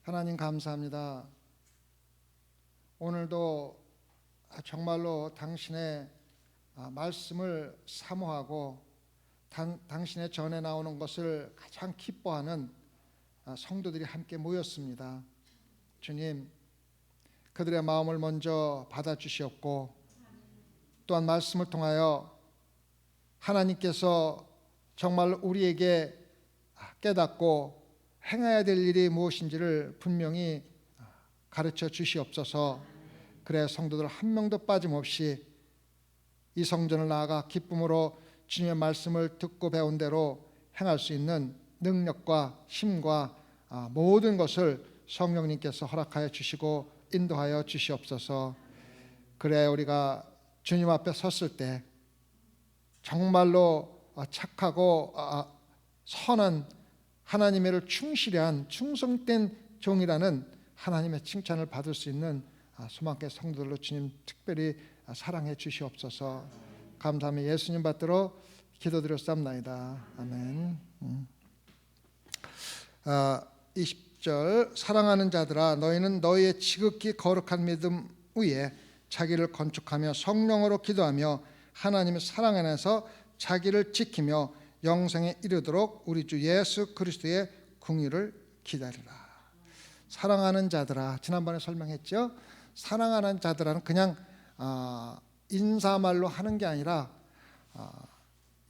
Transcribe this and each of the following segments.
하나님 감사합니다. 오늘도 정말로 당신의 말씀을 사모하고 당신의 전에 나오는 것을 가장 기뻐하는 성도들이 함께 모였습니다. 주님, 그들의 마음을 먼저 받아주시옵고 또한 말씀을 통하여 하나님께서 정말 우리에게 깨닫고 행해야 될 일이 무엇인지를 분명히 가르쳐 주시옵소서. 그래 성도들 한 명도 빠짐없이 이 성전을 나아가 기쁨으로 주님의 말씀을 듣고 배운 대로 행할 수 있는 능력과 힘과 모든 것을 성령님께서 허락하여 주시고 인도하여 주시옵소서. 그래 우리가 주님 앞에 섰을 때 정말로 착하고 선한 하나님의 일을 충실히 한 충성된 종이라는 하나님의 칭찬을 받을 수 있는 소망의 성도들로 주님 특별히 사랑해 주시옵소서. 감사하며 예수님 받들어 기도드렸사옵나이다. 아멘. 20절 사랑하는 자들아 너희는 너희의 지극히 거룩한 믿음 위에 자기를 건축하며 성령으로 기도하며 하나님의 사랑 안에서 자기를 지키며 영생에 이르도록 우리 주 예수 그리스도의 궁의를 기다리라. 사랑하는 자들아, 지난번에 설명했죠. 사랑하는 자들아는 그냥 인사말로 하는 게 아니라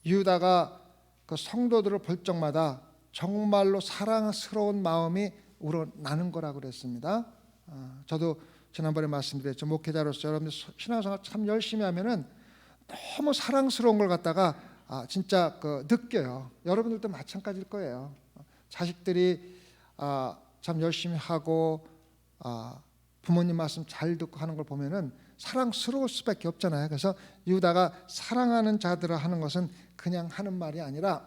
유다가 그 성도들을 볼 적마다 정말로 사랑스러운 마음이 우러나는 거라고 그랬습니다. 저도 지난번에 말씀드렸죠. 목회자로서 여러분들 신앙생활 참 열심히 하면은 너무 사랑스러운 걸 갖다가 진짜 느껴요. 여러분들도 마찬가지일 거예요. 자식들이 참 열심히 하고 부모님 말씀 잘 듣고 하는 걸 보면은 사랑스러울 수밖에 없잖아요. 그래서 유다가 사랑하는 자들을 하는 것은 그냥 하는 말이 아니라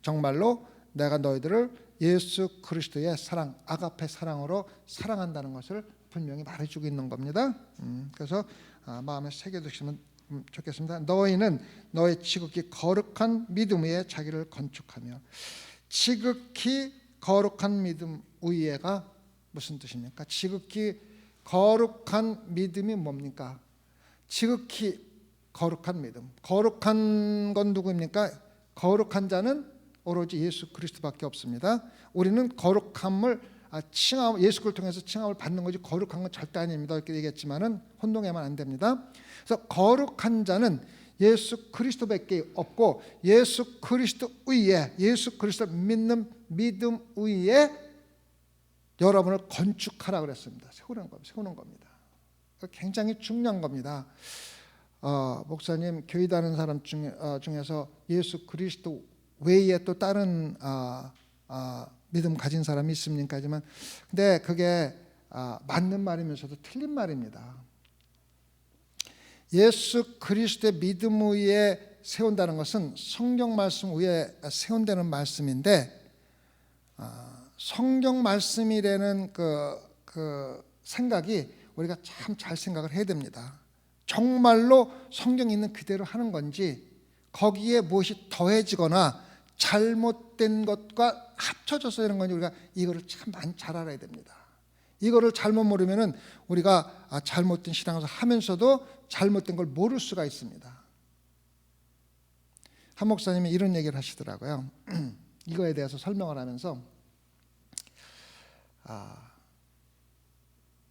정말로 내가 너희들을 예수 그리스도의 사랑, 아가페 사랑으로 사랑한다는 것을 분명히 말해주고 있는 겁니다. 그래서 마음에 새겨두시면 좋겠습니다. 너희는 너의 지극히 거룩한 믿음 위에 자기를 건축하며. 지극히 거룩한 믿음 위에가 무슨 뜻입니까? 지극히 거룩한 믿음이 뭡니까? 지극히 거룩한 믿음. 거룩한 건 누구입니까? 거룩한 자는 오로지 예수 그리스도밖에 없습니다. 우리는 거룩함을 칭함, 예수를 통해서 칭함을 받는 거지 거룩한 건 절대 아닙니다. 이렇게 얘기했지만은 혼동하면 안 됩니다. 그래서 거룩한 자는 예수 그리스도밖에 없고 예수 그리스도 위에, 예수 그리스도 믿는 믿음 위에 여러분을 건축하라 그랬습니다. 세우는 겁니다. 굉장히 중요한 겁니다. 목사님 교회 다니는 사람 중에서 예수 그리스도 외에 또 다른 믿음 가진 사람이 있습니까? 하지만 근데 그게 맞는 말이면서도 틀린 말입니다. 예수 그리스도의 믿음 위에 세운다는 것은 성경 말씀 위에 세운다는 말씀인데 성경 말씀이라는 그 생각이 우리가 참 잘 생각을 해야 됩니다. 정말로 성경에 있는 그대로 하는 건지 거기에 무엇이 더해지거나 잘못된 것과 합쳐져서 되는 건지 우리가 이거를 참 많이 잘 알아야 됩니다. 이거를 잘못 모르면은 우리가 잘못된 신앙을 하면서도 잘못된 걸 모를 수가 있습니다. 한 목사님이 이런 얘기를 하시더라고요. 이거에 대해서 설명을 하면서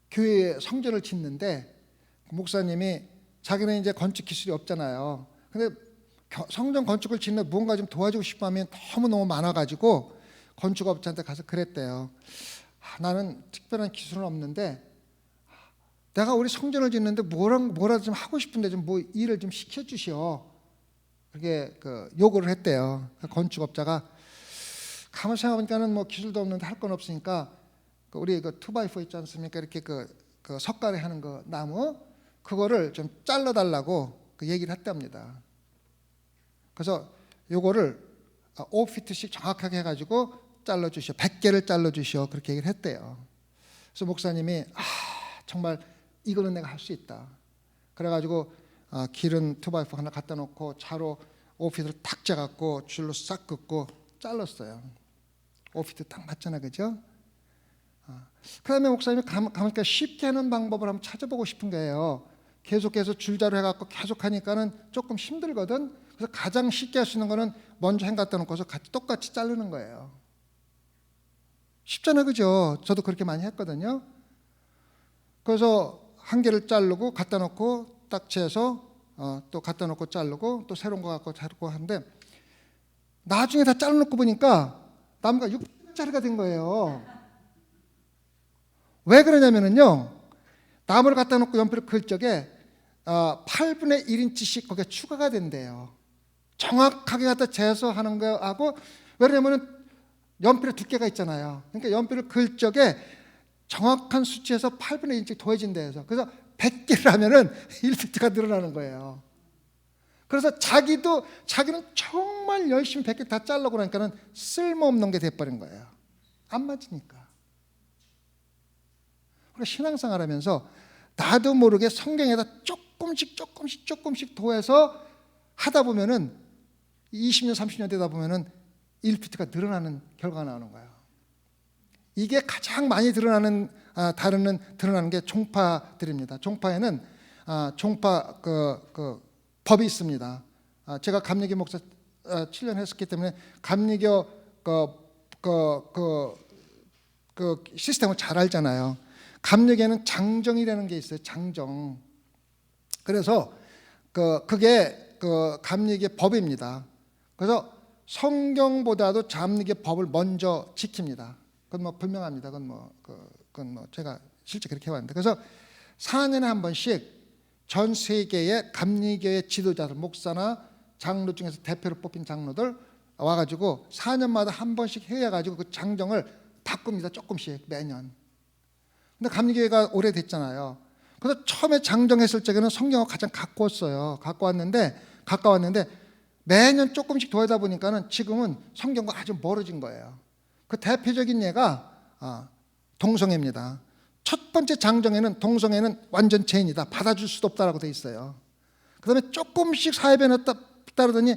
교회에 성전을 짓는데 목사님이 자기는 이제 건축 기술이 없잖아요. 근데 성전 건축을 짓는 무언가 좀 도와주고 싶어 하면 너무너무 많아가지고 건축업자한테 가서 그랬대요. 나는 특별한 기술은 없는데 내가 우리 성전을 짓는데 뭐라도 좀 하고 싶은데 좀 뭐 일을 좀 시켜주시오. 그렇게 요구를 했대요. 건축업자가 가만 생각해보니까는 뭐 기술도 없는데 할 건 없으니까 우리 2x4 있지 않습니까? 이렇게 그 석가래 하는 거 나무 그거를 좀 잘라달라고 얘기를 했답니다. 그래서 요거를 5피트씩 정확하게 해가지고 잘라주시오. 100개를 잘라주시오. 그렇게 얘기를 했대요. 그래서 목사님이 정말 이거는 내가 할 수 있다. 그래가지고 길은 2x4 하나 갖다 놓고 차로 5피트를 탁 재갖고 줄로 싹 긋고 잘랐어요. 5피트 딱 맞잖아, 그죠? 그다음에 목사님이 가만히 쉽게 하는 방법을 한번 찾아보고 싶은 거예요. 계속해서 줄자로 해갖고 계속 하니까는 조금 힘들거든. 그래서 가장 쉽게 할 수 있는 거는 먼저 행 갖다 놓고서 똑같이 자르는 거예요. 쉽잖아요, 그죠? 저도 그렇게 많이 했거든요. 그래서 한 개를 자르고 갖다 놓고 딱 재서 또 갖다 놓고 자르고 또 새로운 거 갖고 자르고 하는데 나중에 다 잘라놓고 보니까 나무가 6짜리가 된 거예요. 왜 그러냐면은요, 나무를 갖다 놓고 연필을 그을 적에 8분의 1인치씩 거기에 추가가 된대요. 정확하게 갖다 재서 하는 거하고, 왜냐면은 연필의 두께가 있잖아요. 그러니까 연필을 그을 적에 정확한 수치에서 8분의 1인치 더해진대요. 그래서 100개를 하면은 1피트가 늘어나는 거예요. 그래서 자기는 정말 열심히 100개 다 자르고 나니까는 쓸모없는 게 돼버린 거예요. 안 맞으니까. 그러니까 신앙생활 하면서 나도 모르게 성경에다 조금씩 더해서 하다 보면은 20년, 30년 되다 보면은 1피트가 늘어나는 결과가 나오는 거예요. 이게 가장 많이 드러나는 게 종파들입니다. 종파에는 종파 법이 있습니다. 제가 감리교 목사 7년 했었기 때문에 감리교 그 시스템을 잘 알잖아요. 감리교에는 장정이라는 게 있어요. 장정. 그래서 그게 감리교 법입니다. 그래서 성경보다도 감리교 법을 먼저 지킵니다. 그건 뭐 분명합니다. 그건 뭐 제가 실제 그렇게 해왔는데, 그래서 4년에 한 번씩 전 세계의 감리교의 지도자들, 목사나 장로 중에서 대표로 뽑힌 장로들 와가지고 4년마다 한 번씩 회의해가지고 그 장정을 바꿉니다. 조금씩 매년. 근데 감리교회가 오래됐잖아요. 그래서 처음에 장정했을 적에는 성경을 가장 가까웠어요. 가까웠는데 매년 조금씩 더하다 보니까는 지금은 성경과 아주 멀어진 거예요. 그 대표적인 예가 동성애입니다. 첫 번째 장정에는 동성애는 완전 죄인이다, 받아줄 수도 없다라고 돼 있어요. 그 다음에 조금씩 사회 변화 따르더니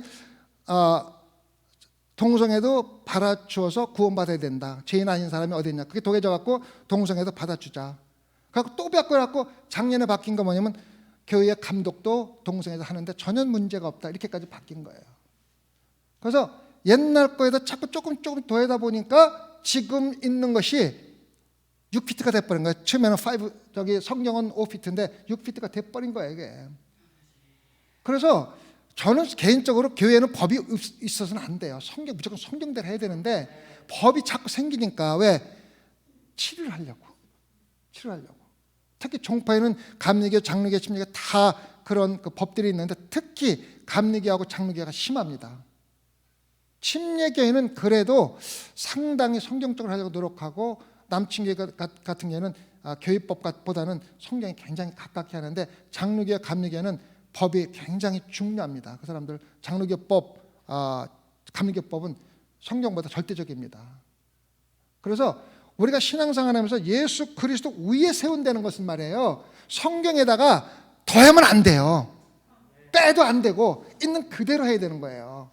동성애도 받아주어서 구원받아야 된다. 죄인 아닌 사람이 어디 있냐. 그게 독해져 갖고 동성애도 받아주자. 그래서 또 바꿔갖고 작년에 바뀐 거 뭐냐면 교회의 감독도 동성애도 하는데 전혀 문제가 없다. 이렇게까지 바뀐 거예요. 그래서 옛날 거에다 자꾸 조금 더하다 보니까 지금 있는 것이 6피트가 돼버린 거예요. 처음에는 5, 성경은 5피트인데 6피트가 돼버린 거예요, 이게. 그래서 저는 개인적으로 교회에는 법이 있어서는 안 돼요. 무조건 성경대로 해야 되는데 법이 자꾸 생기니까 왜? 치료를 하려고. 특히 종파에는 감리교, 장로교, 침례교 다 그런 법들이 있는데 특히 감리교하고 장로교가 심합니다. 침례교회는 그래도 상당히 성경적으로 하려고 노력하고, 남침교회 같은 경우는 교회법보다는 성경이 굉장히 가깝게 하는데, 장로교와 감리교회는 법이 굉장히 중요합니다. 그 사람들 장로교법, 감리교법은 성경보다 절대적입니다. 그래서 우리가 신앙생활하면서 예수 그리스도 위에 세운다는 것은 말이에요, 성경에다가 더하면 안 돼요. 빼도 안 되고 있는 그대로 해야 되는 거예요.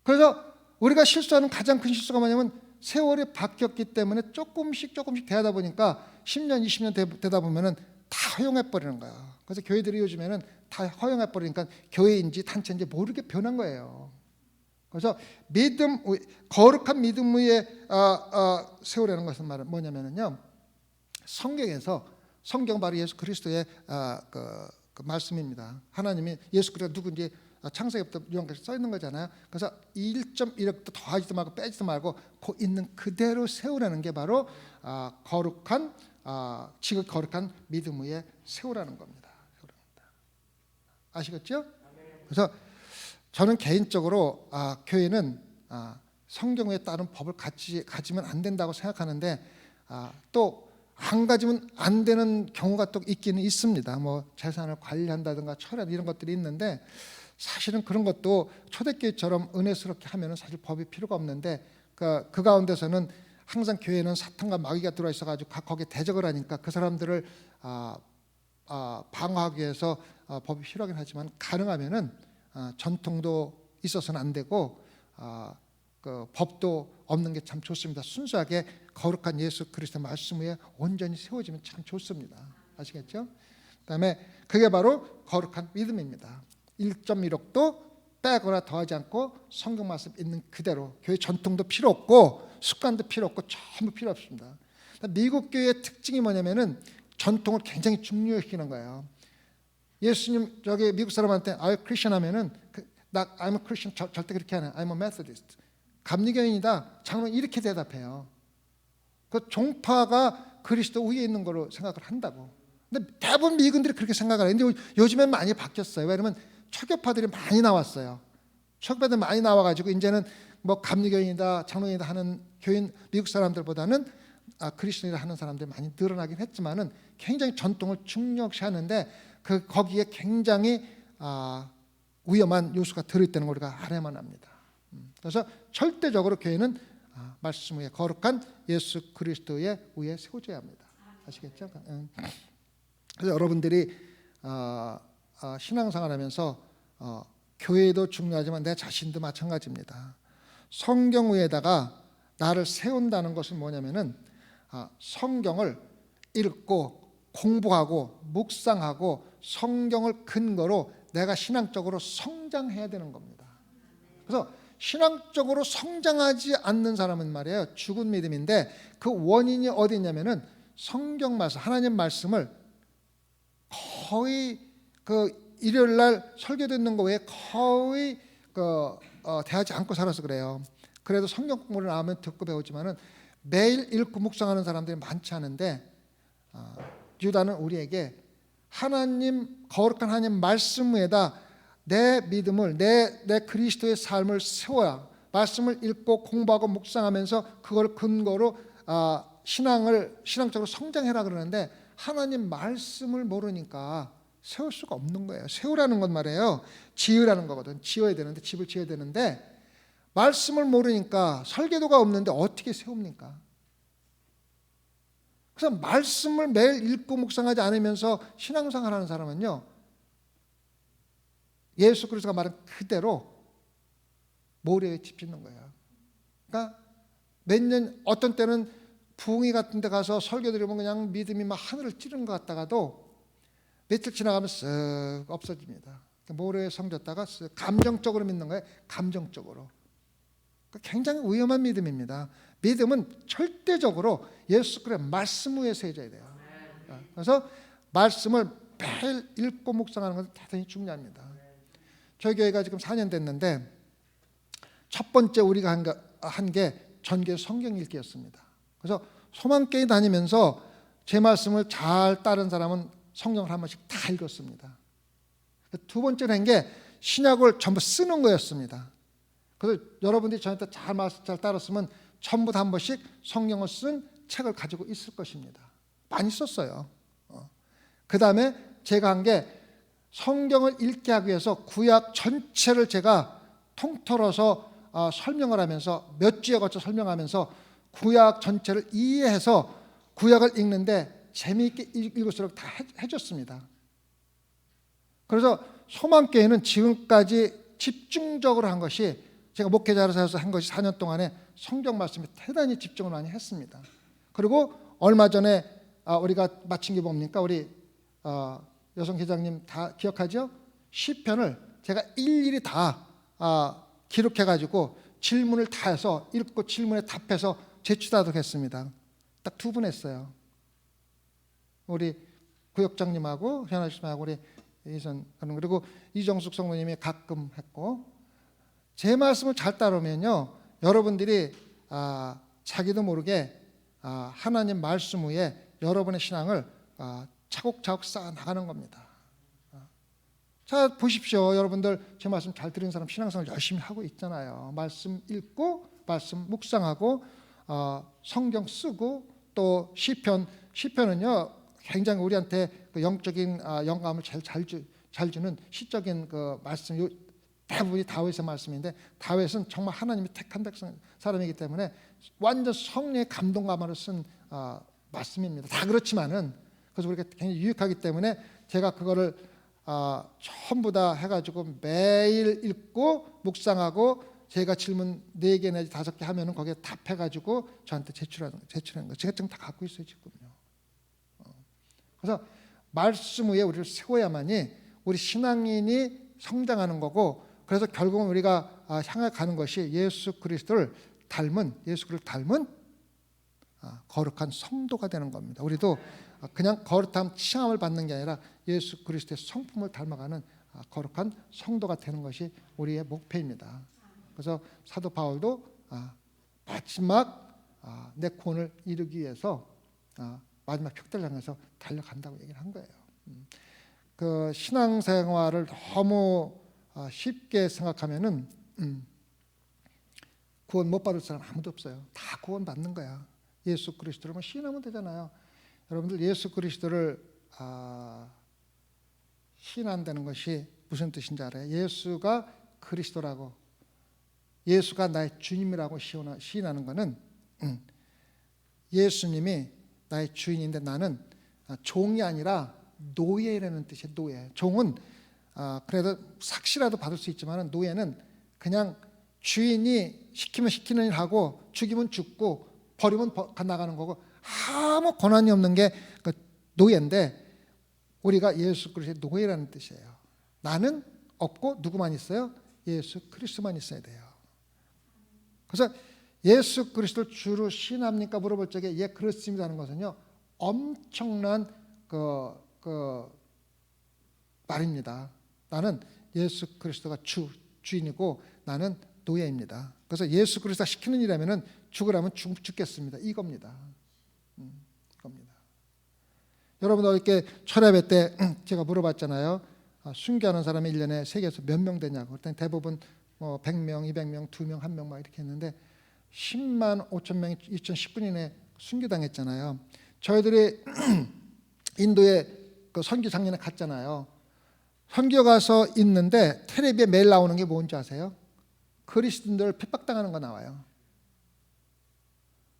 그래서 우리가 실수하는 가장 큰 실수가 뭐냐면 세월이 바뀌었기 때문에 조금씩 대하다 보니까 10년, 20년 되다 보면은 다 허용해버리는 거야. 그래서 교회들이 요즘에는 다 허용해버리니까 교회인지 단체인지 모르게 변한 거예요. 그래서 거룩한 믿음 위에 세우라는 것은 뭐냐면요, 성경 바로 예수 그리스도의 그 말씀입니다. 하나님이 예수 그리스도가 누군지 창세기부터 유언까지 써 있는 거잖아요. 그래서 1.1도 더하지도 말고 빼지도 말고 그 있는 그대로 세우라는 게 바로 지극히 거룩한 믿음 위에 세우라는 겁니다. 아시겠죠? 그래서 저는 개인적으로 교회는 성경에 따른 법을 가지면 안 된다고 생각하는데, 또 안 가지면 안 되는 경우가 또 있기는 있습니다. 뭐 재산을 관리한다든가 철학 이런 것들이 있는데, 사실은 그런 것도 초대교회처럼 은혜스럽게 하면은 사실 법이 필요가 없는데, 그 가운데서는 항상 교회는 사탄과 마귀가 들어와 있어가지고 거기에 대적을 하니까 그 사람들을 방어하기 위해서 법이 필요하긴 하지만, 가능하면은 전통도 있어서는 안 되고 그 법도 없는 게 참 좋습니다. 순수하게 거룩한 예수 그리스도 말씀 위에 온전히 세워지면 참 좋습니다. 아시겠죠? 그다음에 그게 바로 거룩한 믿음입니다. 1.1억도 빼거나 더하지 않고 성경 말씀 있는 그대로, 교회 전통도 필요 없고 습관도 필요 없고 전부 필요 없습니다. 미국 교회의 특징이 뭐냐면은 전통을 굉장히 중요시하는 거예요. 예수님 저기 미국 사람한테 Are you Christian 하면은 I'm a Christian 절대 그렇게 안 해요. I'm a Methodist. 감리교인이다. 장로는 이렇게 대답해요. 그 종파가 그리스도 위에 있는 거로 생각을 한다고. 근데 대부분 미국인들이 그렇게 생각을 해요. 근데 요즘엔 많이 바뀌었어요. 왜냐면 초교파들이 많이 나왔어요. 초교파들 많이 나와가지고 이제는 뭐 감리교인이다, 장로인이다 하는 교인 미국 사람들보다는 그리스도인이다 하는 사람들이 많이 늘어나긴 했지만은 굉장히 전통을 중요시하는데 거기에 굉장히 위험한 요소가 들어있다는 걸 우리가 알아야만 합니다. 그래서 절대적으로 교회는 말씀 위에 거룩한 예수 그리스도의 위에 세워져야 합니다. 아시겠죠? 그래서 여러분들이 신앙생활하면서 교회도 중요하지만 내 자신도 마찬가지입니다. 성경 위에다가 나를 세운다는 것은 뭐냐면은 성경을 읽고 공부하고 묵상하고 성경을 근거로 내가 신앙적으로 성장해야 되는 겁니다. 그래서 신앙적으로 성장하지 않는 사람은 말이에요, 죽은 믿음인데 그 원인이 어디 있냐면은 성경 말씀, 하나님 말씀을 거의 그 일요일 날 설교 듣는 거 외에 거의 대하지 않고 살아서 그래요. 그래도 성경 공부를 나오면 듣고 배우지만은 매일 읽고 묵상하는 사람들이 많지 않은데 유다는 우리에게 하나님, 거룩한 하나님 말씀 위에다 내 믿음을, 내 그리스도의 삶을 세워야, 말씀을 읽고 공부하고 묵상하면서 그걸 근거로 신앙적으로 성장해라 그러는데 하나님 말씀을 모르니까 세울 수가 없는 거예요. 세우라는 건 말이에요, 지으라는 거거든. 지어야 되는데, 집을 지어야 되는데 말씀을 모르니까 설계도가 없는데 어떻게 세웁니까? 그래서 말씀을 매일 읽고 묵상하지 않으면서 신앙생활하는 사람은요, 예수 그리스도가 말한 그대로 모래에 집 짓는 거예요. 그러니까 몇 년, 어떤 때는 부흥회 같은 데 가서 설교 들으면 그냥 믿음이 막 하늘을 찌르는 것 같다가도 며칠 지나가면 쓱 없어집니다. 모래에 성졌다가 쓱 감정적으로 믿는 거예요. 감정적으로. 그러니까 굉장히 위험한 믿음입니다. 믿음은 절대적으로 예수 그리스도의 말씀 위에 세워져야 돼요. 그래서 말씀을 매일 읽고 묵상하는 것은 대단히 중요합니다. 저희 교회가 지금 4년 됐는데 첫 번째 우리가 한 게 전교 성경 읽기였습니다. 그래서 소망교회 다니면서 제 말씀을 잘 따른 사람은 성경을 한 번씩 다 읽었습니다. 두 번째로 한 게 신약을 전부 쓰는 거였습니다. 그래서 여러분들이 저한테 잘 따랐으면 전부 다 한 번씩 성경을 쓴 책을 가지고 있을 것입니다. 많이 썼어요. 그 다음에 제가 한 게 성경을 읽게 하기 위해서 구약 전체를 제가 통틀어서 설명을 하면서 몇 주에 걸쳐 설명하면서 구약 전체를 이해해서 구약을 읽는데 재미있게 읽을수록 다 해줬습니다. 그래서 소망교회는 지금까지 집중적으로 한 것이, 제가 목회자로서 한 것이 4년 동안에 성경 말씀에 대단히 집중을 많이 했습니다. 그리고 얼마 전에 우리가 마친 게 뭡니까? 우리 여성 회장님 다 기억하죠? 시편을 제가 일일이 다 기록해가지고 질문을 다 해서 읽고 질문에 답해서 제출하도록 했습니다. 딱 2분 했어요. 우리 구역장님하고 현아씨하고 우리 이선, 그리고 이정숙 성도님이 가끔 했고, 제 말씀을 잘 따르면요, 여러분들이 자기도 모르게 하나님 말씀 위에 여러분의 신앙을 차곡차곡 쌓아 나가는 겁니다. 자, 보십시오. 여러분들 제 말씀 잘 들은 사람 신앙생활 열심히 하고 있잖아요. 말씀 읽고 말씀 묵상하고 성경 쓰고 또 시편은요 굉장히 우리한테 그 영적인 영감을 잘 주는 시적인 그 말씀, 대부분이 다윗의 말씀인데 다윗은 정말 하나님이 택한 사람이기 때문에 완전 성령의 감동감으로 쓴 말씀입니다. 다 그렇지만은, 그래서 우리가 굉장히 유익하기 때문에 제가 그거를 전부 다 해가지고 매일 읽고 묵상하고 제가 질문 4개 내지 5개 하면은 거기에 답해가지고 저한테 제출하는 거. 제가 지금 다 갖고 있어요 지금요. 그래서 말씀 위에 우리를 세워야만이 우리 신앙인이 성장하는 거고, 그래서 결국은 우리가 향해 가는 것이 예수 그리스도를 닮은 거룩한 성도가 되는 겁니다. 우리도 그냥 거룩함 칭함을 받는 게 아니라 예수 그리스도의 성품을 닮아가는 거룩한 성도가 되는 것이 우리의 목표입니다. 그래서 사도 바울도 마지막 내 구원을 이루기 위해서 마지막 벽대를 향해서 달려간다고 얘기를 한 거예요. 그 신앙생활을 너무 쉽게 생각하면은 구원 못 받을 사람 아무도 없어요. 다 구원 받는 거야. 예수 그리스도를 신하면 되잖아요. 여러분들 예수 그리스도를 신한다는 것이 무슨 뜻인지 알아요? 예수가 그리스도라고, 예수가 나의 주님이라고 시인하는 것은 예수님이 나의 주인인데 나는 종이 아니라 노예라는 뜻이에요. 노예. 종은 그래도 삭시라도 받을 수 있지만 노예는 그냥 주인이 시키면 시키는 일 하고 죽이면 죽고 버리면 나가는 거고 아무 권한이 없는 게 그 노예인데, 우리가 예수 그리스도의 노예라는 뜻이에요. 나는 없고 누구만 있어요? 예수 그리스도만 있어야 돼요. 그래서 예수 그리스도를 주로 신합니까? 물어볼 적에 예 그렇습니다 하는 것은요 엄청난 말입니다. 나는 예수 그리스도가 주인이고 나는 노예입니다. 그래서 예수 그리스도가 시키는 일이라면은 죽으라면 죽겠습니다. 이겁니다. 이겁니다. 여러분 이렇게 철야배 때 제가 물어봤잖아요. 순교하는 사람이 1년에 세계에서 몇 명 되냐고. 그랬더니 대부분 100명, 200명, 2명, 1명 막 이렇게 했는데 10만 5천 명이 2019년에 순교당했잖아요. 저희들이 인도에 그 선교 작년에 갔잖아요. 선교 가서 있는데 텔레비에 매일 나오는 게 뭔지 아세요? 그리스도인들 핍박당하는 거 나와요.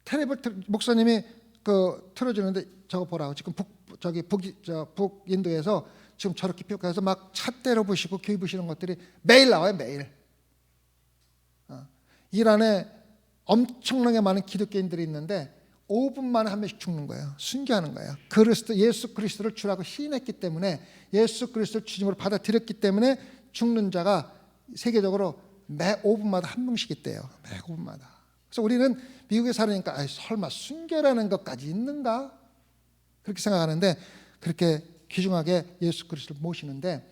텔레비 목사님이 그 틀어주는데 저거 보라고. 지금 북인도에서 지금 저렇게 핍박해서 막 차 때려 부시고 교회 부시는 것들이 매일 나와요. 매일. 이란에 엄청나게 많은 기독교인들이 있는데 5분 만에 한 명씩 죽는 거예요. 순교하는 거예요. 예수 그리스도를 주라고 시인했기 때문에, 예수 그리스도를 주님으로 받아들였기 때문에 죽는 자가 세계적으로 매 5분마다 한 명씩 있대요. 매 5분마다. 그래서 우리는 미국에 살으니까 설마 순교라는 것까지 있는가? 그렇게 생각하는데 그렇게 귀중하게 예수 그리스도를 모시는데,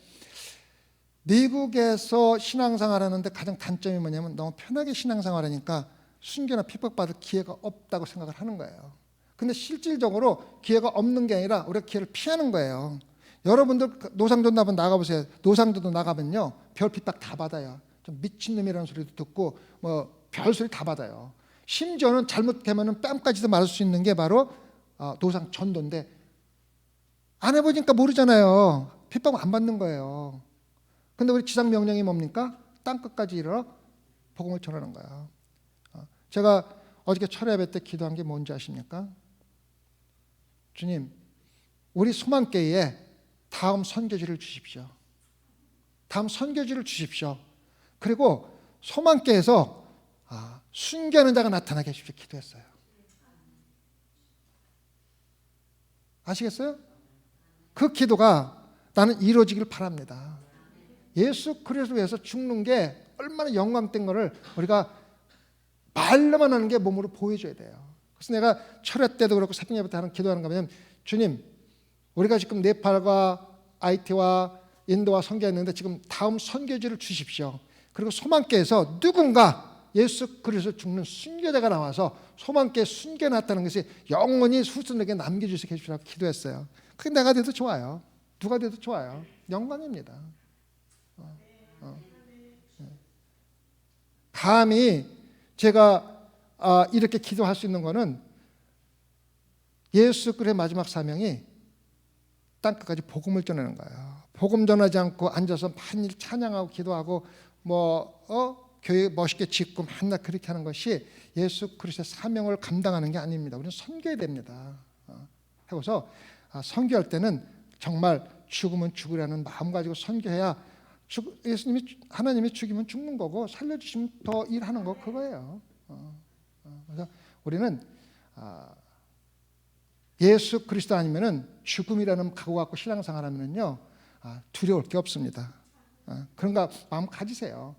미국에서 신앙생활 하는데 가장 단점이 뭐냐면 너무 편하게 신앙생활 하니까 순교나 핍박받을 기회가 없다고 생각을 하는 거예요. 근데 실질적으로 기회가 없는 게 아니라 우리가 기회를 피하는 거예요. 여러분들 노상전도 한번 나가보세요. 노상전도 나가면요 별 핍박 다 받아요. 좀 미친놈이라는 소리도 듣고 별소리 다 받아요. 심지어는 잘못하면 뺨까지도 맞을 수 있는 게 바로 노상전도인데, 안 해보니까 모르잖아요. 핍박 안 받는 거예요. 근데 우리 지상 명령이 뭡니까? 땅끝까지 이르러 복음을 전하는 거야. 제가 어저께 철야배 때 기도한 게 뭔지 아십니까? 주님, 우리 소망교회에 다음 선교지를 주십시오. 다음 선교지를 주십시오. 그리고 소망교회에서 순교하는 자가 나타나게 해주십시오. 기도했어요. 아시겠어요? 그 기도가 나는 이루어지길 바랍니다. 예수 그리스도를 위해서 죽는 게 얼마나 영광된 것을 우리가 말로만 하는 게 몸으로 보여줘야 돼요. 그래서 내가 철야 때도 그렇고 새벽 예배 때 하는 기도하는 거면, 주님, 우리가 지금 네팔과 아이티와 인도와 선교했는데 지금 다음 선교지를 주십시오. 그리고 소망교회에서 누군가 예수 그리스도 죽는 순교자가 나와서 소망교회 순교 났다는 것이 영원히 후손에게 남겨주시게 해주시라고 기도했어요. 그게 내가 돼도 좋아요. 누가 돼도 좋아요. 영광입니다. 감히 제가 이렇게 기도할 수 있는 것은 예수 그리스도의 마지막 사명이 땅끝까지 복음을 전하는 거예요. 복음 전하지 않고 앉아서 만일 찬양하고 기도하고 교회 멋있게 짓고 맨날 그렇게 하는 것이 예수 그리스도의 사명을 감당하는 게 아닙니다. 우리는 선교해야 됩니다. 해서 선교할 때는 정말 죽으면 죽으라는 마음 가지고 선교해야 예수님이 하나님이 죽이면 죽는 거고 살려주시면 더 일하는 거 그거예요. 그래서 우리는 예수 그리스도 아니면은 죽음이라는 각오 갖고 신앙생활하면은요 두려울 게 없습니다. 그런가 마음 가지세요.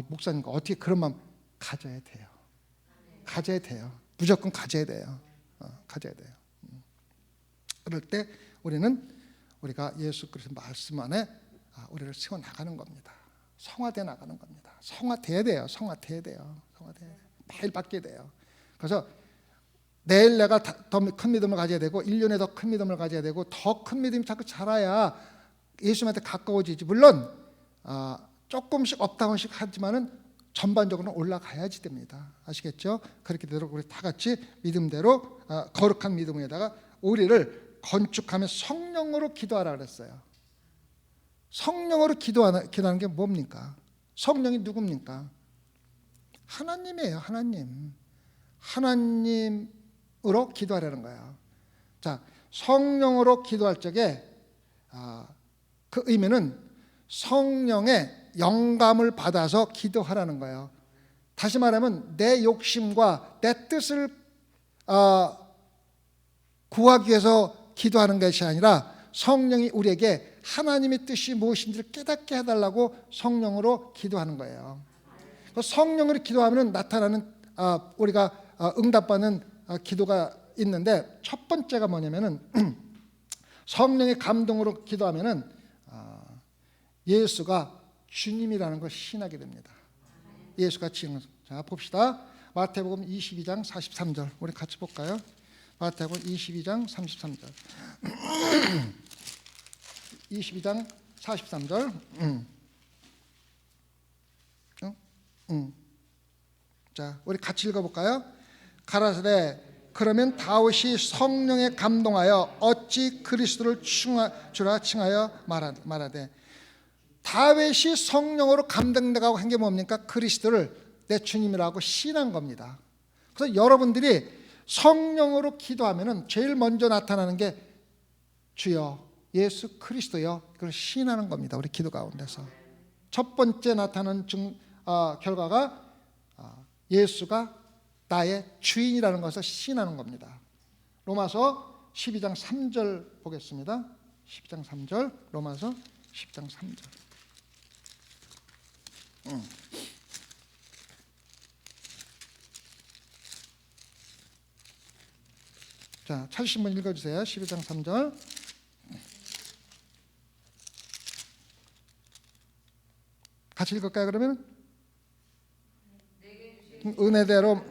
목사님 어떻게 그런 마음 가져야 돼요. 가져야 돼요. 무조건 가져야 돼요. 가져야 돼요. 그럴 때 우리가 예수 그리스도 말씀 안에 우리를 세워 나가는 겁니다. 성화돼 나가는 겁니다. 성화돼야 돼요. 성화돼야 돼요. 매일 바뀌어야 돼요. 그래서 내일 내가 더 큰 믿음을 가져야 되고 1년에 더 큰 믿음을 가져야 되고 더 큰 믿음이 자꾸 자라야 예수님한테 가까워지지. 물론 조금씩 업다운씩 하지만은 전반적으로 올라가야지 됩니다. 아시겠죠? 그렇게 되도록 우리 다 같이 믿음대로 거룩한 믿음에다가 우리를 건축하며 성령으로 기도하라 그랬어요. 성령으로 기도하는 게 뭡니까? 성령이 누굽니까? 하나님이에요. 하나님으로 기도하라는 거예요. 자, 성령으로 기도할 적에 그 의미는 성령의 영감을 받아서 기도하라는 거예요. 다시 말하면 내 욕심과 내 뜻을 구하기 위해서 기도하는 것이 아니라 성령이 우리에게 하나님의 뜻이 무엇인지를 깨닫게 해달라고 성령으로 기도하는 거예요. 성령으로 기도하면 나타나는 우리가 응답받는 기도가 있는데 첫 번째가 뭐냐면은 성령의 감동으로 기도하면은 예수가 주님이라는 걸 신하게 됩니다. 예수가 주님. 자, 봅시다. 마태복음 22장 43절 우리 같이 볼까요? 마태복음 22장 33절 22장 43절 자, 우리 같이 읽어볼까요? 가라사대 그러면 다윗이 성령에 감동하여 어찌 그리스도를 주라 칭하여 말하되. 다윗이 성령으로 감동되고 한 게 뭡니까? 그리스도를 내 주님이라고 신한 겁니다. 그래서 여러분들이 성령으로 기도하면은 제일 먼저 나타나는 게 주여 예수 그리스도여, 그걸 신하는 겁니다. 우리 기도 가운데서 첫 번째 나타나는 결과가 예수가 나의 주인이라는 것을 신하는 겁니다. 로마서 12장 3절 보겠습니다. 12장 3절 로마서 10장 3절 자, 찾으신 분 읽어주세요. 12장 3절 같이 읽을까요? 그러면 은혜대로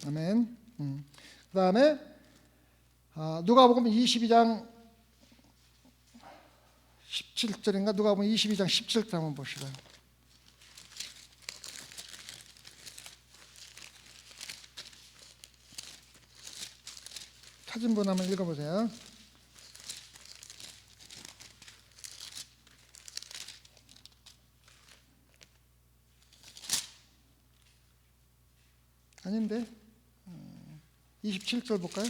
아멘. 그 다음에 누가복음 22장 17절인가 누가복음 22장 17절 한번 보시고요. 찾은 분 한번 읽어보세요. 아닌데 27절 볼까요?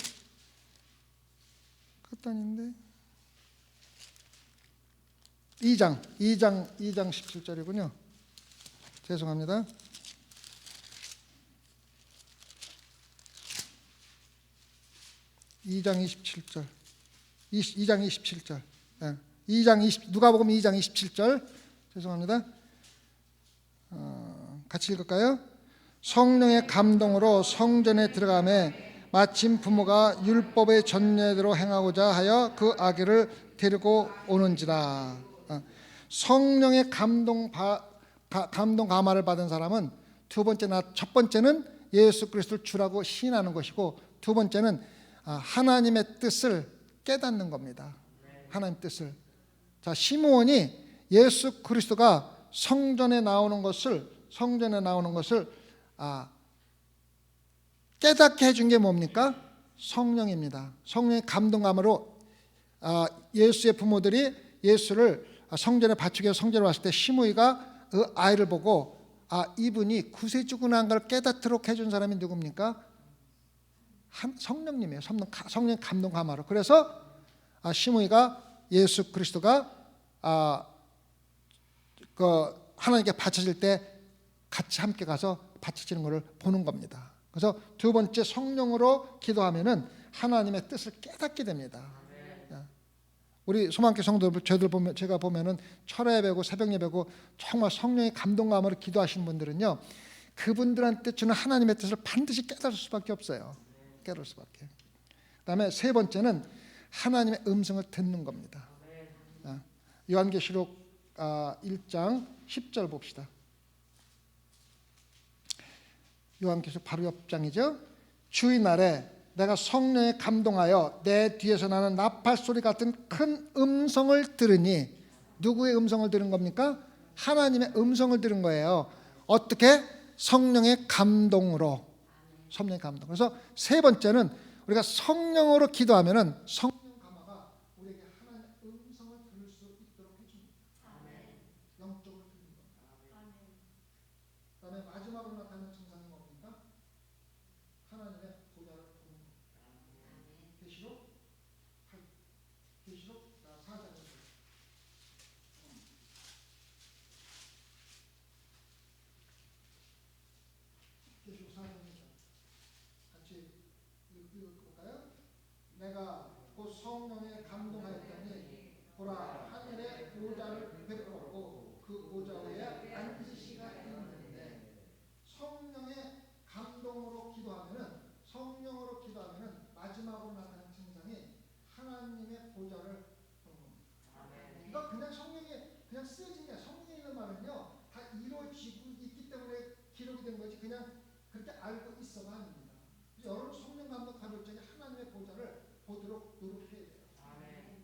그것도 아닌데 2장 17절이군요. 죄송합니다. 2장 27절 2장 27절 누가복음 2장 27절 죄송합니다. 같이 읽을까요? 성령의 감동으로 성전에 들어가매 마침 부모가 율법의 전례대로 행하고자 하여 그 아기를 데리고 오는지라. 성령의 감동 감화를 받은 사람은 첫 번째는 예수 그리스도를 주라고 신하는 것이고 두 번째는 하나님의 뜻을 깨닫는 겁니다. 하나님 뜻을. 자, 시므온이 예수 그리스도가 성전에 나오는 것을 깨닫게 해준 게 뭡니까? 성령입니다. 성령의 감동감으로 예수의 부모들이 예수를 성전에 바치기 위해서 성전에 왔을 때 시므이가 그 아이를 보고 이분이 구세주구나 한 걸 깨닫도록 해준 사람이 누굽니까? 성령님이에요. 성령 감동 감화로. 그래서 시므이가 예수 그리스도가 하나님께 바쳐질 때 같이 함께 가서 바쳐지는 것을 보는 겁니다. 그래서 두 번째, 성령으로 기도하면은 하나님의 뜻을 깨닫게 됩니다. 우리 소망교 성도들, 제가 보면은 철야 예배고 새벽 예배고 정말 성령의 감동감으로 기도하시는 분들은요, 그분들한테 주는 하나님의 뜻을 반드시 깨달을 수밖에 없어요. 깨달을 수밖에. 그다음에 세 번째는 하나님의 음성을 듣는 겁니다. 요한계시록 1장 10절 봅시다. 요한계시록 바로 옆 장이죠. 주의 날에 내가 성령에 감동하여 내 뒤에서 나는 나팔 소리 같은 큰 음성을 들으니, 누구의 음성을 들은 겁니까? 하나님의 음성을 들은 거예요. 어떻게? 성령의 감동으로. 성령의 감동. 그래서 세 번째는 우리가 성령으로 기도하면은 성령 감화가 우리에게 하나님의 음성을 들을 수 있도록 해줍니다. 영적으로 듣는 겁니다. 그다음에 마지막으로 나타나는 증상이 뭡니까? 하나님의 보좌를 보는 겁니다. 계시록 4장. 계시록 4장이죠. 같이 읽어볼까요? 내가 곧 성령에 감동하였더니 보라, 하늘에 보좌를 베풀었고 그 보좌 위에 앉으시가 있는데, 성령의 감동으로 기도하면은, 성령으로 기도하면은 마지막으로 나타나는 증상이 하나님의 보좌를 보는 겁니다. 이거 그냥 성령이 그냥 쓰여진 게, 성령에 있는 말은요 다 이루어지고 있기 때문에 기록이 된 거지, 그냥 그렇게 알고 있어가 아닙니다. 여러분 성령 감동 받을 적에 하나님의 보좌를 보도록 노력해야 돼요.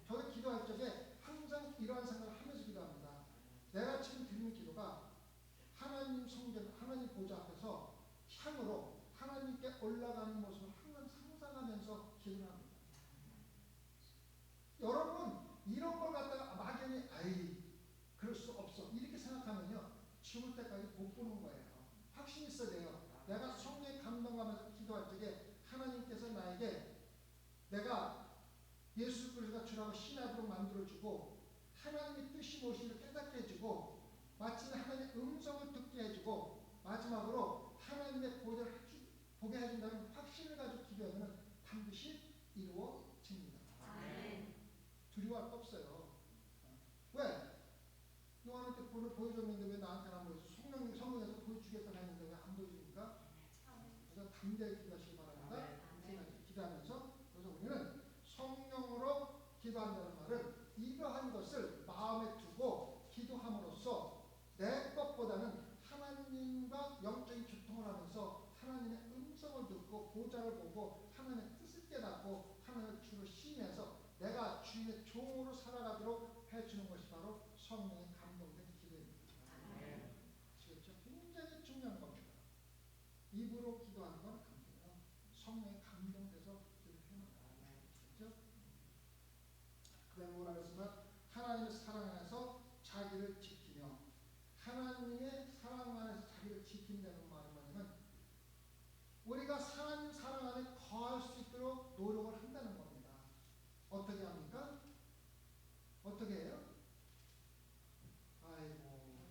저는 기도할 적에 항상 이러한 생각을 하면서 기도합니다. 내가 지금 드리는 기도가 하나님 성전, 하나님 보좌 앞에서 향으로 하나님께 올라가는 모습을 항상 상상하면서 기도를 합니다. 여러분 이런 걸 갖다가 막연히 그럴 수 없어 이렇게 생각하면요, 죽을 때까지 못 보는 거예요. 확신이 있어야 돼요. 내가 성령의 감동하면서 기도할 적에 하나님께서 나에게, 내가 예수 그리스도가 주라고 신하도록 만들어주고 하나님의 뜻이 무엇인지 깨닫게 해주고 마침내 하나님의 음성을 듣게 해주고 마지막으로 하나님의 보좌를 보게 해준다는 확신을 가지고 기도하면 반드시 이루어집니다. 두려워할 거 없어요. 왜? 요한한테 본을 보여줬는데 왜 나한테는 안 보여줘? 성령에서 보여주겠다고 했는데 왜 안 보여줍니까? 그래서 담대하게 기도하시기 바랍니다. 기도하면서. 그래서 우리는 성령으로 기도한다는 말은 이러한 것을 마음에 두고 기도함으로써 내 것보다는 하나님과 영적인 교통을 하면서 하나님의 음성을 듣고 보좌를 보고 하나님의 뜻을 깨닫고 하나님의 주로 시인해서 내가 주인의 종으로 살아가도록 해주는 것이 바로 성령의 감동된 기도입니다. 아시겠죠? 굉장히 중요한 겁니다. 입으로 기도하는 건 안 돼요. 성령의 감동돼서 기도를 해야 합니다. 그 다음에 뭐라 그랬으면 하나님의 사랑 안에서 자기를 지키며, 하나님의 사랑 안에서 자기를 지킨다는 말은 뭐냐면 우리가 하나님 사랑 안에 거할 수 있도록 노력을 한다는 겁니다. 어떻게 합니까? 어떻게 해요?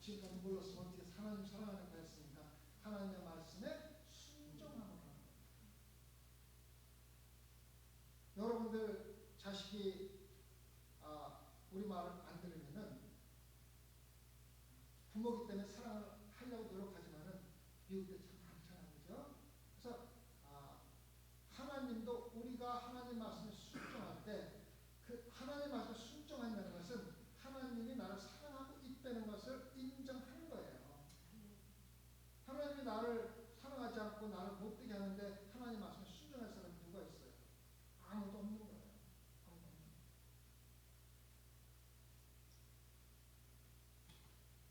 지금까지 몰랐으면 어떻게 하나님 사랑 안에 거했습니까? 하나님의 말씀에 순종하는 겁니다. 여러분들 자식이 우리 말을 안 들으면은 부모기 때문에 사랑을 하려고 노력하지만은 미울 때 참 많잖아요, 그죠? 그래서 하나님도 우리가 하나님 말씀에 순종할 때 그 하나님 말씀에 순종한다는 것은 하나님이 나를 사랑하고 있다는 것을 인정하는 거예요. 하나님이 나를 사랑하지 않고 나를 못되게 하는데 하나님 말씀에 순종할 사람이 누가 있어요? 아무도 없는 거예요.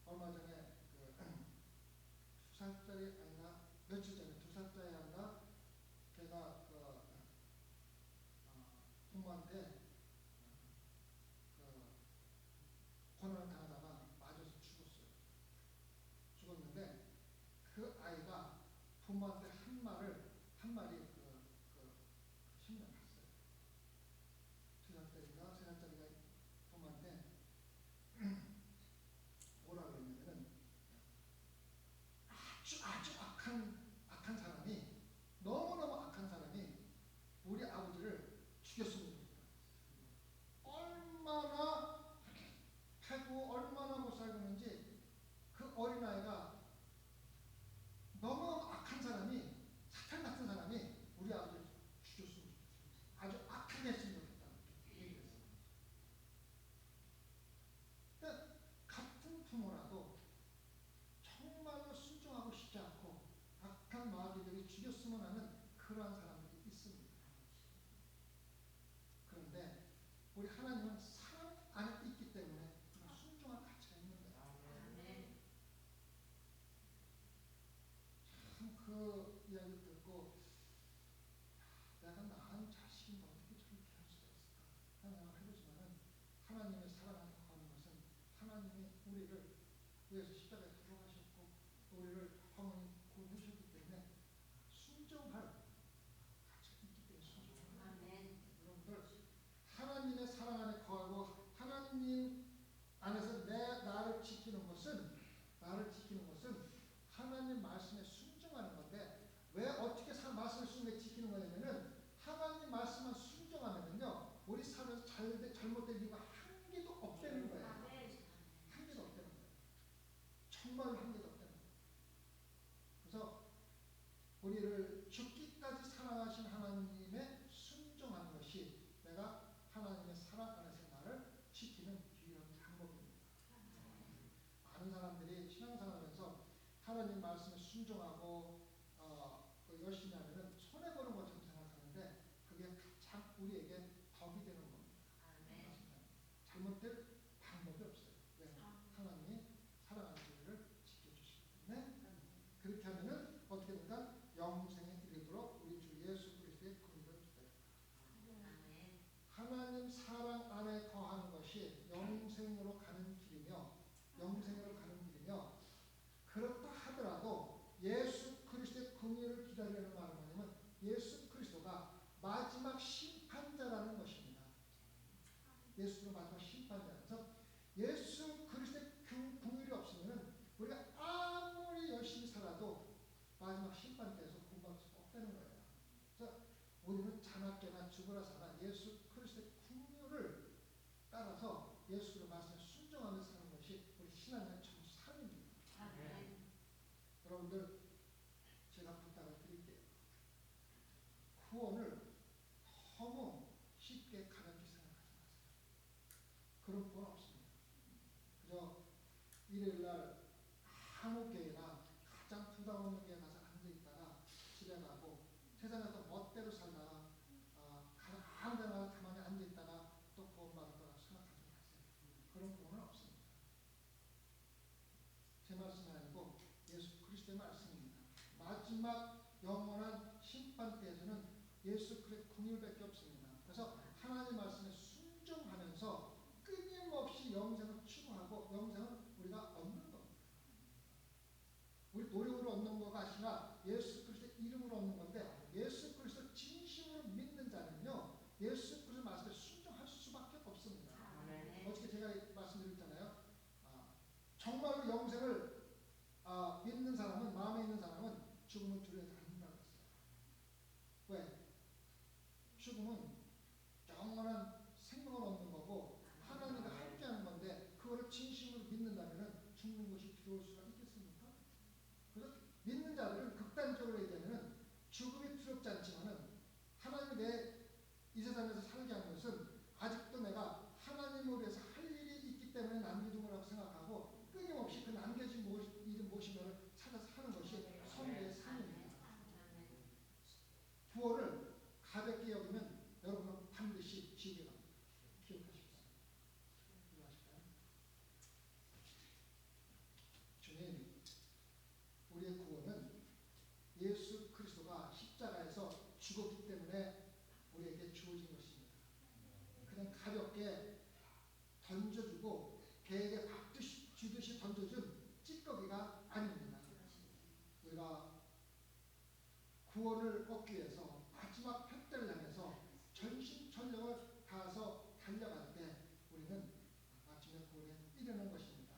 얼마 전에 2살짜리 아이가, 며칠 전에 2살짜리 아이가 걔가 부모한테 고난을 당하고 우리 하나님은 사랑 안에 있기 때문에 순종할 가치가 있는 거예요. 참 그 이야기를 듣고 내가 낳은 자식인데 어떻게 저렇게 할 수가 있을까 생각을 해보지만은 하나님의 사랑 안에 거하는 것은 하나님이 우리를 위해서 십자가에 돌아가셨고 우리를 영원히 구원하셨기 때문에 순종할 가치가 있기 때문에 순종합니다. 여러분들 하나님의 사랑 안에 거하고 하나님 안에서 나를 지키는 것은 하나님 말씀에 순종하는 건데 왜 어떻게 말씀을 지키는 거냐면은 하나님 말씀만 순종하면은요 우리 삶에서 잘못될 이유가 한 개도 없다는 거예요. 한 개도 없다는 거예요. 정말 한 개도 없다는 거예요. 그래서 우리를 죽기까지 사랑하신 하나님의 순종하는 것이 내가 하나님의 사랑 안에서 나를 지키는 유일한 방법입니다. 많은 사람들이 신앙생활하면서 하나님 말씀에 순종하고 열심히 하면 손해보는 것처럼 생각하는데 그게 가장 우리에게 덕이 되는 겁니다. 잘못될 방법이 없어요. 왜? 하나님이 사랑하는 우리를 지켜주시기 때문에 그렇게 하면은 어떻게 될까? 영생에 이르도록 우리 주 예수 그리스도의 긍휼을 기다립니다. 하나님 사랑 안에 거하는 것이 영생으로 가는 길이며 그렇다 하더라도 예수 그리스도의 긍휼을 기다리는 말은 뭐냐면 예수 그리스도가 마지막 심판자라는 것입니다. 예수는 마지막 심판자라서 예수 그리스도의 긍휼이 없으면 우리가 아무리 열심히 살아도 마지막 심판 때에서 구원받을 수 없다는 거예요. 그래서 우리는 자나깨나 죽어라 사나 예수 그리스도의 긍휼을 따라서 예수의 말씀에 순종하면서 사는 것이 우리 신앙의 참 삶입니다. 여러분들 제가 부탁을 드릴게요. 구원을 너무 쉽게 가볍게 생각하지 마세요. 그런 구원 없습니다. 그저 일요일날 아무 교회나 가장 부담 없는 교회 가서 앉아있다가 집에 가고 세상에서 멋대로 살다가 아무 데나 가만히 앉아있다가 또 구원받을 거라고 생각하지 마세요. 그런 구원은 없습니다. 제 말씀이 아니고 예수 그리스도의 말씀입니다. 마지막 영원한 심판 때에서는 예수 그리스도의 긍휼밖에 없습니다. 그래서 하나님 말씀에 순종하면서 끊임없이 영생을 추구하고 영생을 우리가 얻는 겁니다. 우리 노력으로 얻는 것가 아니라 예수 그리스도의 이름으로 얻는 건데 예수 그리스도 진심으로 믿는 자는요 예수 그리스도 말씀에 순종할 수밖에 없습니다. 어떻게 제가 말씀드렸잖아요. 정말로 영생을 믿는 사람은 마음에 있는 사람은 죽음을 두려워하지 않는다고 했어요. 왜? 죽음은 영원한 생명을 얻는 거고 하나님과 함께하는 건데 그거를 진심으로 믿는다면 죽는 것이 두려울 수가 있겠습니까? 그래서 믿는 자들은 극단적으로 얘기하면 죽음이 두렵지 않지만은 하나님이 내 이 세상에서 살게 하는 것은 아직도 내가 하나님을 위해서 할 일이 있기 때문에 남겨둔 거라고 생각하고 끊임없이 그 남겨진 일은 무엇인가를 찾아서 하는 것이 성도의 삶입니다. 구원을 가볍게 여기면 여러분은 반드시 지옥에 갑니다. 기억하십시오. 기억하실까요? 주님, 우리의 구원은 예수 그리스도가 십자가에서 죽었기 때문에 우리에게 주어진 것입니다. 그냥 가볍게 던져주고 개에게 밥 주듯이 던져준 찌꺼기가 아닙니다. 우리가 구원을 얻기 위해서 마지막 푯대를 향해서 전심전력을 다해서 달려갈 때 우리는 마침내 구원에 이르는 것입니다.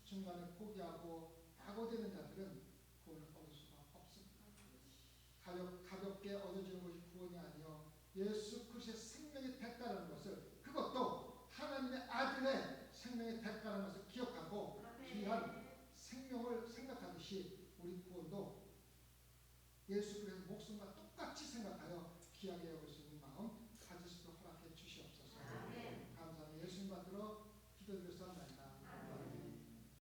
중간에 포기하고 낙오되는 자들은 구원을 얻을 수가 없습니다. 가볍게 얻어지는 것이 구원이 아니요 예수 그리스도의 생명의 대가라는 것을 그것도 하나님의 아들의 생명의 대가라는 것을 기억하고 귀한 생명을 생각하듯이 우리 구원도 예수 그리스도의 목숨과 똑같이 생각하여 귀하게 여길 수 있는 마음 가질 수 있도록 허락해 주시옵소서. 감사합니다. 예수님 받들어 기도드렸사옵나이다.